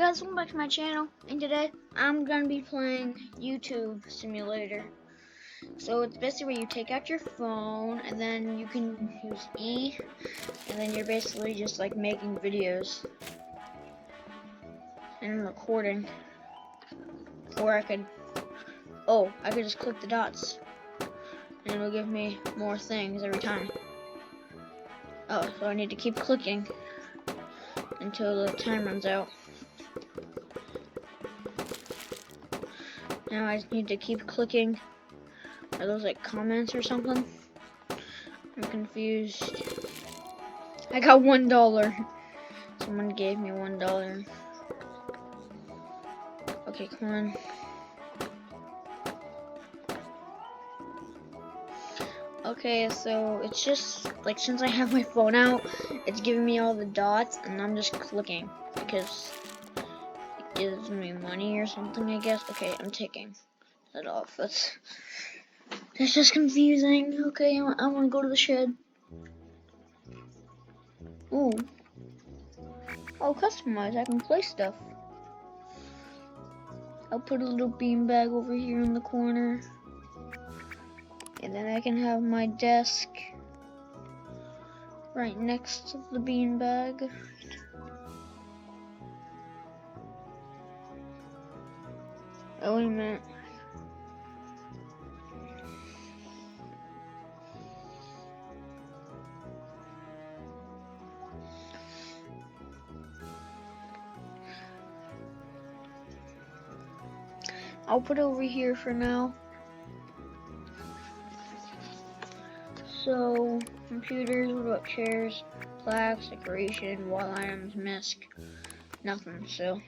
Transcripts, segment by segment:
guys, welcome back to my channel, and today I'm gonna be playing YouTube Simulator. So it's basically where you take out your phone and then you can use E, and then you're basically just like making videos and recording. Or I could just click the dots and it'll give me more things every time. Oh, so I need to keep clicking until the time runs out. Now I just need to keep clicking. Are those like comments or something? I'm confused. I got $1. Someone gave me $1. Okay, come on. Okay, so it's just like since I have my phone out, it's giving me all the dots, and I'm just clicking because it gives me money or something, I guess. Okay, I'm taking that off. That's just confusing. Okay, I want to go to the shed. Ooh. Oh, customize. I can place stuff. I'll put a little beanbag over here in the corner. And then I can have my desk right next to the beanbag. Oh, wait a minute. I'll put it over here for now. So, computers, what about chairs, plaques, decoration, wall items, misc, nothing, so.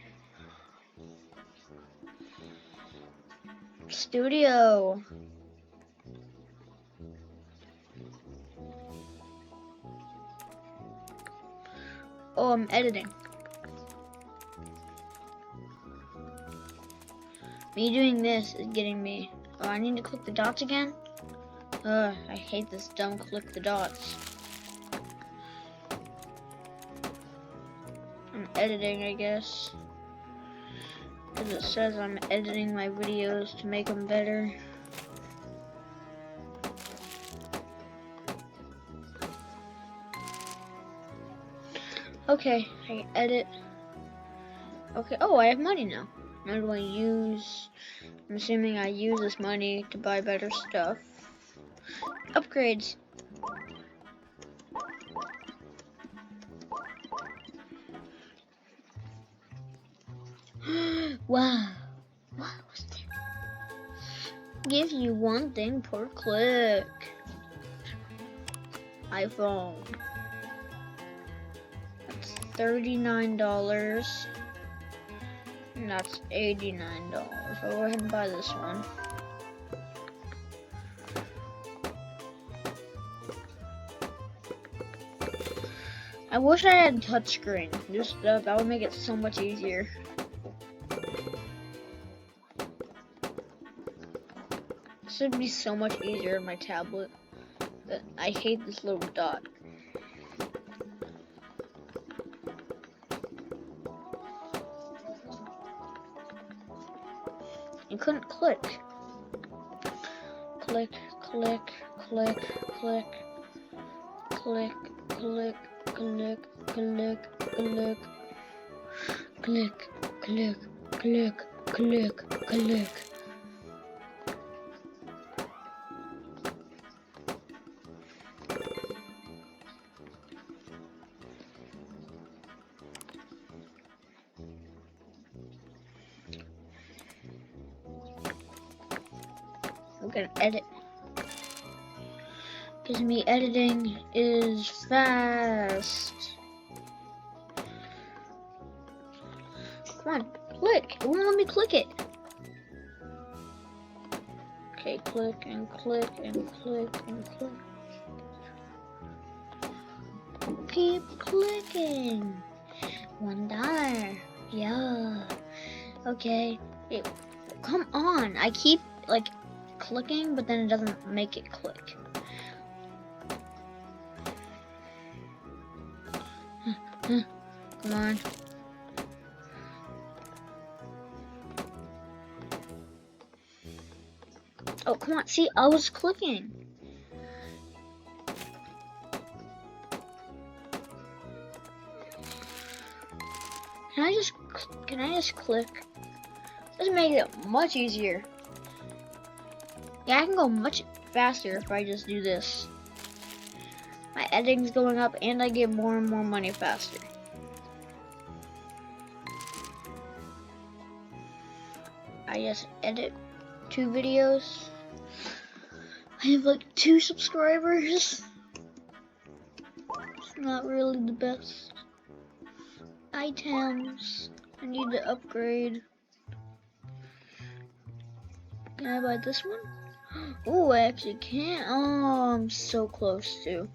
Studio. Oh, I'm editing. Me doing this is getting me. Oh, I need to click the dots again? I hate this dumb click the dots. I'm editing, I guess. Because it says I'm editing my videos to make them better. Okay, I edit. Okay, oh, I have money now. Now do I use... I'm assuming I use this money to buy better stuff. Upgrades. Wow. What was that? Gives you one thing per click. iPhone. That's $39. And that's $89. I'll go ahead and buy this one. I wish I had touchscreen. Just that would make it so much easier. This would be so much easier on my tablet. But I hate this little dot. You couldn't click. Click, click, click, click, click, click, click, click, click, click, click, click, click, click. I'm gonna edit. Because me editing is fast. Come on, click. It won't let me click it. Okay, click and click and click and click. Keep clicking. $1. Yeah. Okay. Wait, come on. I keep like clicking, but then it doesn't make it click. Come on. Oh, come on. See, I was clicking. Can I just click? This makes it much easier. Yeah, I can go much faster if I just do this. My editing's going up and I get more and more money faster. I just edit 2 videos. I have like 2 subscribers. It's not really the best. Items. I need to upgrade. Can I buy this one? Oh, I actually can't. Oh, I'm so close to.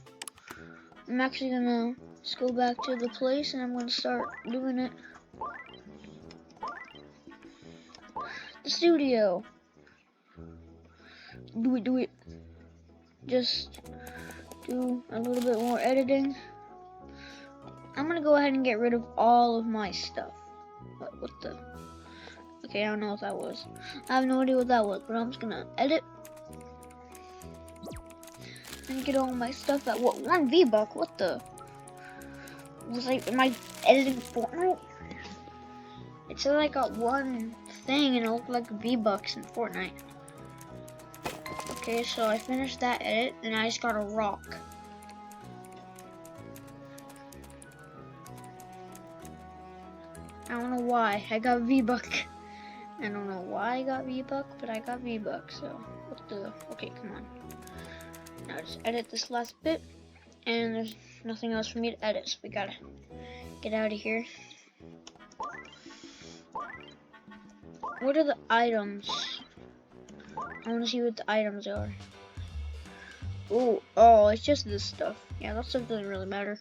I'm actually gonna just go back to the place and I'm gonna start doing it. The studio. Do it. Just do a little bit more editing. I'm gonna go ahead and get rid of all of my stuff. What the? Okay, I don't know what that was. I have no idea what that was, but I'm just gonna edit and get all my stuff at what? 1 V-Buck? What the? Am I editing Fortnite? It said I got 1 thing and it looked like V-Bucks in Fortnite. Okay, so I finished that edit and I just got a rock. I don't know why I got V-Buck. I don't know why I got V-Buck, but I got V-Buck, so what the? Okay, come on. Now just edit this last bit, and there's nothing else for me to edit, so we gotta get out of here. What are the items? I wanna see what the items are. Oh, it's just this stuff. Yeah, that stuff doesn't really matter.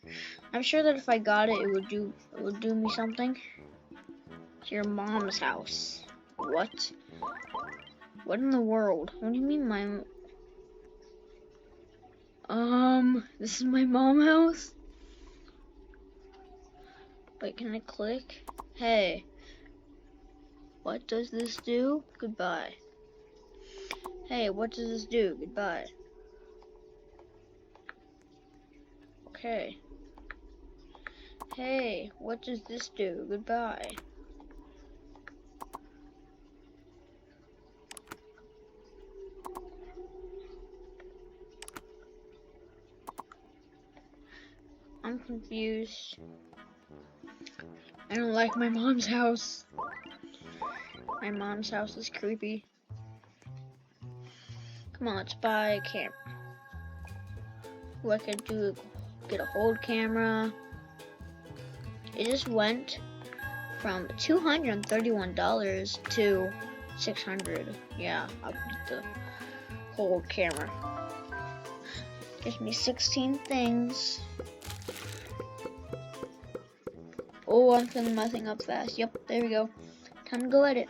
I'm sure that if I got it, it would do me something. It's your mom's house. What? What in the world? What do you mean this is my mom's house? Wait, can I click? Hey. What does this do? Goodbye. Hey, what does this do? Goodbye. Okay. Hey, what does this do? Goodbye. I'm confused. I don't like my mom's house. My mom's house is creepy. Come on, let's buy a camera. What I could do, get a hold camera. It just went from $231 to $600. Yeah, I'll get the hold camera. Gives me 16 things. Oh, I'm filling my thing up fast. Yep, there we go. Time to go edit.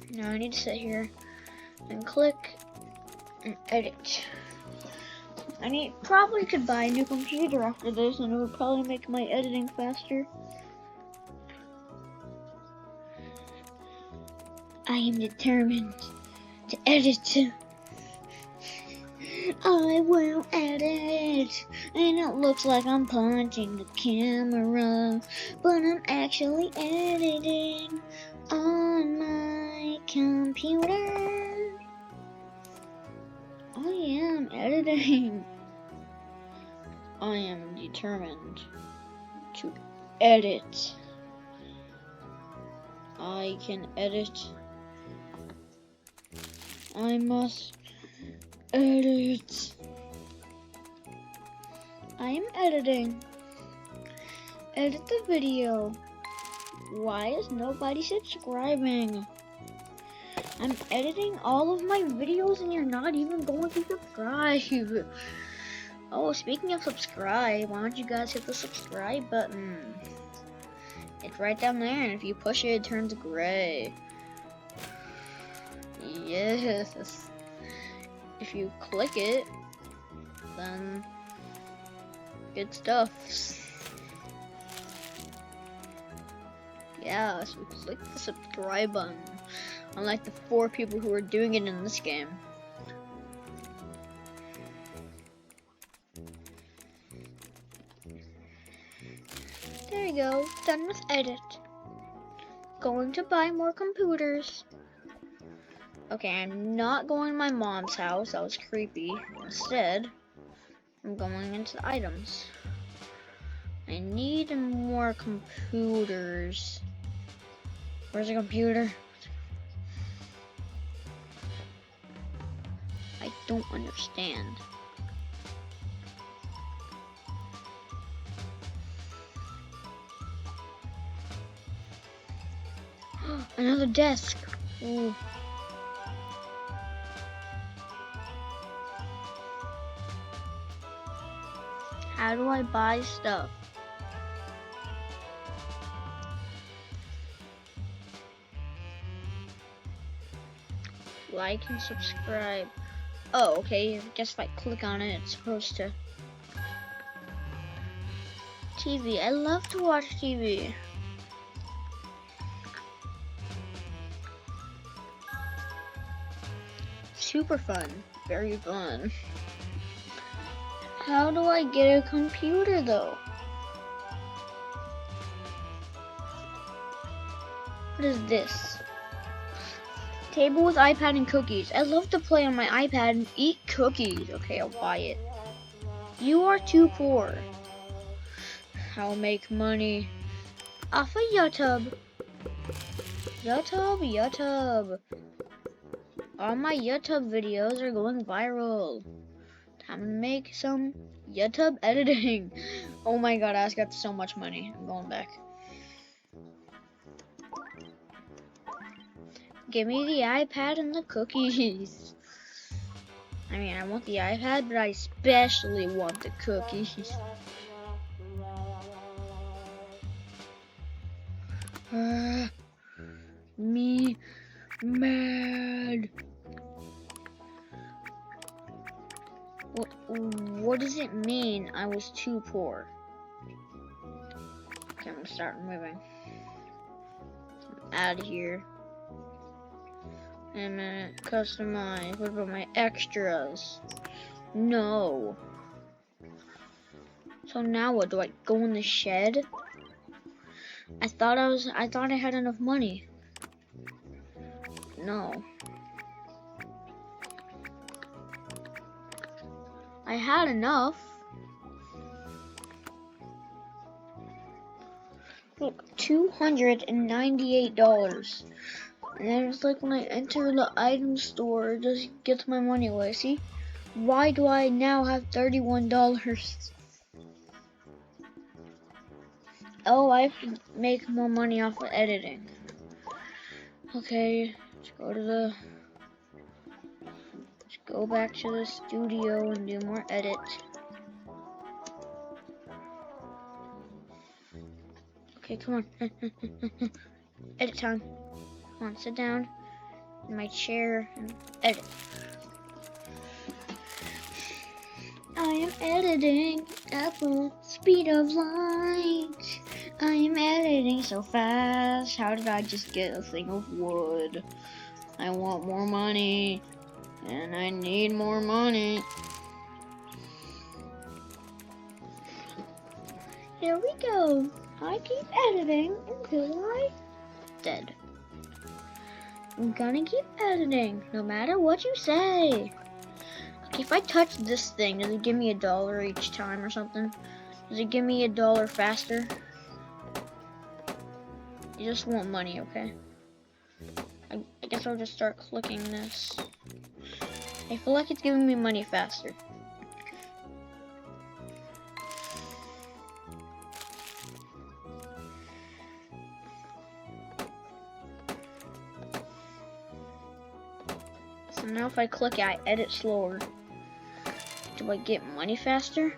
Now I need to sit here and click and edit. Probably could buy a new computer after this, and it would probably make my editing faster. I am determined to edit. I will edit, and it looks like I'm punching the camera, but I'm actually editing on my computer. I am editing. I am determined to edit. I can edit. I must edit. I am editing. Edit the video. Why is nobody subscribing? I'm editing all of my videos and you're not even going to subscribe. Oh, speaking of subscribe, why don't you guys hit the subscribe button? It's right down there, and if you push it, it turns gray. Yes. If you click it, then good stuff. Yeah, so click the subscribe button. Unlike the 4 people who are doing it in this game. There you go, done with edit. Going to buy more computers. Okay, I'm not going to my mom's house, that was creepy. Instead, I'm going into the items. I need more computers. Where's the computer? I don't understand. Another desk. Ooh. How do I buy stuff? Like and subscribe. Oh, okay. I guess if I click on it, it's supposed to. TV. I love to watch TV. Super fun. Very fun. How do I get a computer though? What is this? Table with iPad and cookies. I love to play on my iPad and eat cookies. Okay, I'll buy it. You are too poor. I'll make money off of YouTube. YouTube. All my YouTube videos are going viral. Time to make some YouTube editing. Oh my god, I just got so much money. I'm going back. Give me the iPad and the cookies. I mean, I want the iPad, but I especially want the cookies. Me mad. What does it mean I was too poor? Okay, I'm gonna start moving. Out of here. And then customize. What about my extras? No. So now what? Do I go in the shed? I thought I had enough money. No. I had enough. Look, $298. And then it's like when I enter the item store, it just gets my money away. See? Why do I now have $31? Oh, I have to make more money off of editing. Okay, let's go back to the studio and do more edit. Okay, come on. Edit time. Come on, sit down in my chair and edit. I am editing at the speed of light. I am editing so fast. How did I just get a thing of wood? I want more money. And I need more money. Here we go. I keep editing until I'm dead. I'm gonna keep editing, no matter what you say. Okay, if I touch this thing, does it give me $1 each time or something? Does it give me $1 faster? You just want money, okay? I guess I'll just start clicking this. I feel like it's giving me money faster. So now if I click it, I edit slower. Do I get money faster?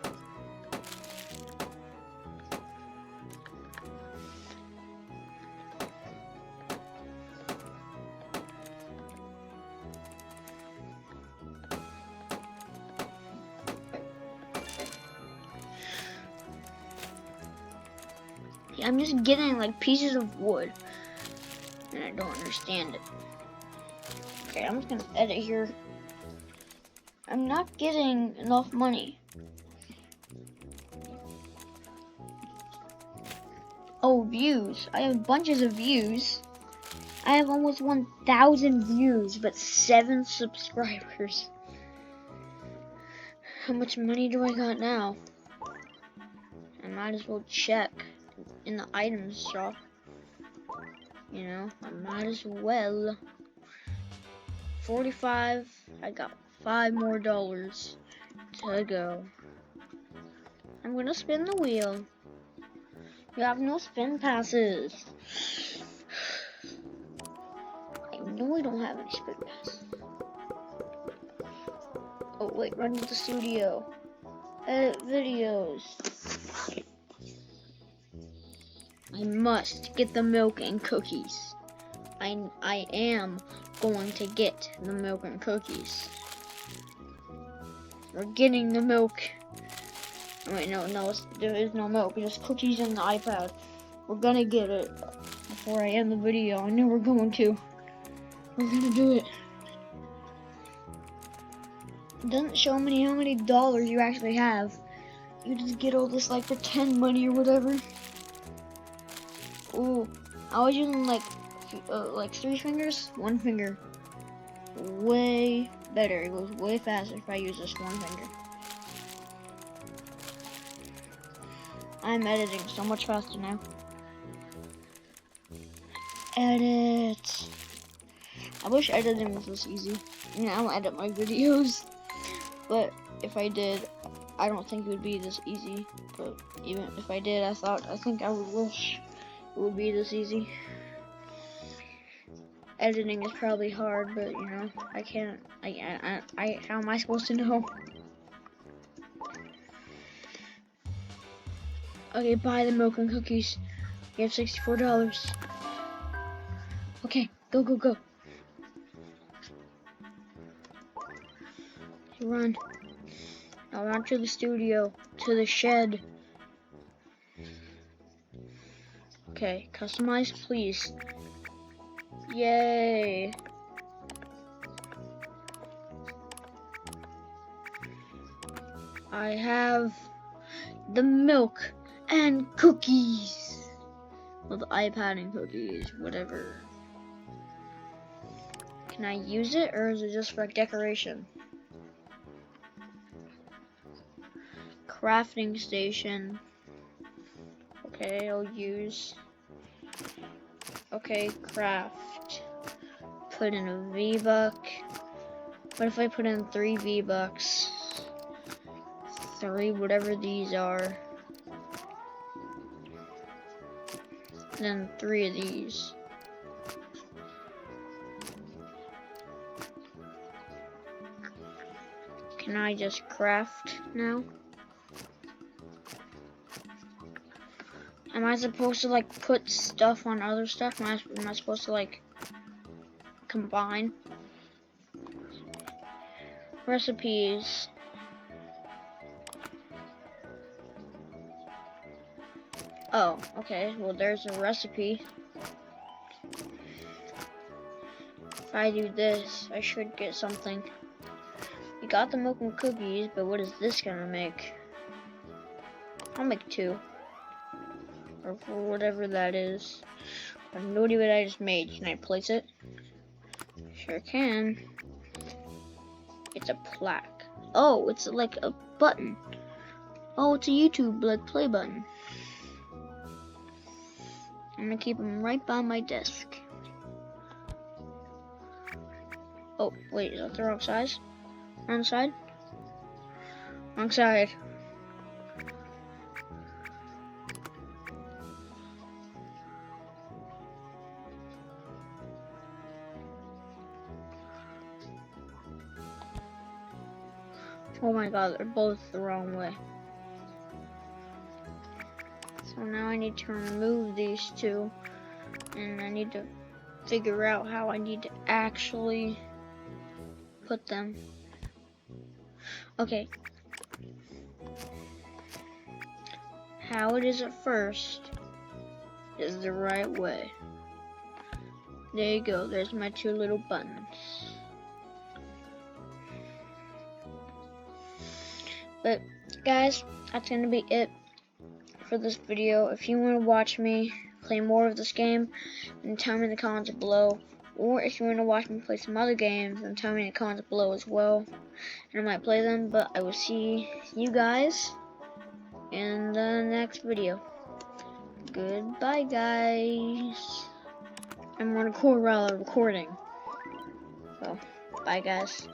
I'm just getting like pieces of wood, and I don't understand it. Okay, I'm just gonna edit here. I'm not getting enough money. Oh, views. I have bunches of views. I have almost 1,000 views, but 7 subscribers. How much money do I got now? I might as well check in the items shop. You know, I might as well. 45. I got $5 more to go. I'm gonna spin the wheel. You have no spin passes. I know I don't have any spin passes. Oh wait, run to the studio. Edit videos. I must get the milk and cookies. I am going to get the milk and cookies. We're getting the milk. Wait, no, there is no milk. Just cookies and the iPad. We're gonna get it before I end the video. I knew we're going to. We're gonna do it. It doesn't show me how many dollars you actually have. You just get all this like pretend money or whatever. Ooh, I was using like 3 fingers, 1 finger. Way better. It goes way faster if I use this 1 finger. I'm editing so much faster now. Edit. I wish editing was this easy. I mean, I don't edit my videos, but if I did, I don't think it would be this easy. But even if I did, I think I would wish it would be this easy. Editing is probably hard, but you know, I can't. How am I supposed to know? Okay, buy the milk and cookies. You have $64. Okay, go, go, go. Run. Now run to the studio, to the shed. Okay, customize, please. Yay. I have the milk and cookies. Well, the iPad and cookies, whatever. Can I use it, or is it just for decoration? Crafting station. Okay, I'll use. Okay, craft. Put in a V-Buck. What if I put in 3 V-Bucks? 3, whatever these are. Then 3 of these. Can I just craft now? Am I supposed to like put stuff on other stuff? Am I supposed to like combine? Recipes. Oh, okay. Well, there's a recipe. If I do this, I should get something. We got the milk and cookies, but what is this gonna make? I'll make 2. Or for whatever that is. I have no idea what I just made. Can I place it? Sure can. It's a plaque. Oh, it's like a button. Oh, it's a YouTube like play button. I'm gonna keep them right by my desk. Oh, wait, is that the wrong size? Wrong side? Wrong side. Oh my god, they're both the wrong way. So now I need to remove these 2, and I need to figure out how I need to actually put them. Okay. How it is at first is the right way. There you go, there's my 2 little buttons. But guys, that's gonna be it for this video. If you want to watch me play more of this game, then tell me in the comments below. Or if you want to watch me play some other games, then tell me in the comments below as well. And I might play them, but I will see you guys in the next video. Goodbye, guys. I'm on a recording. So, bye, guys.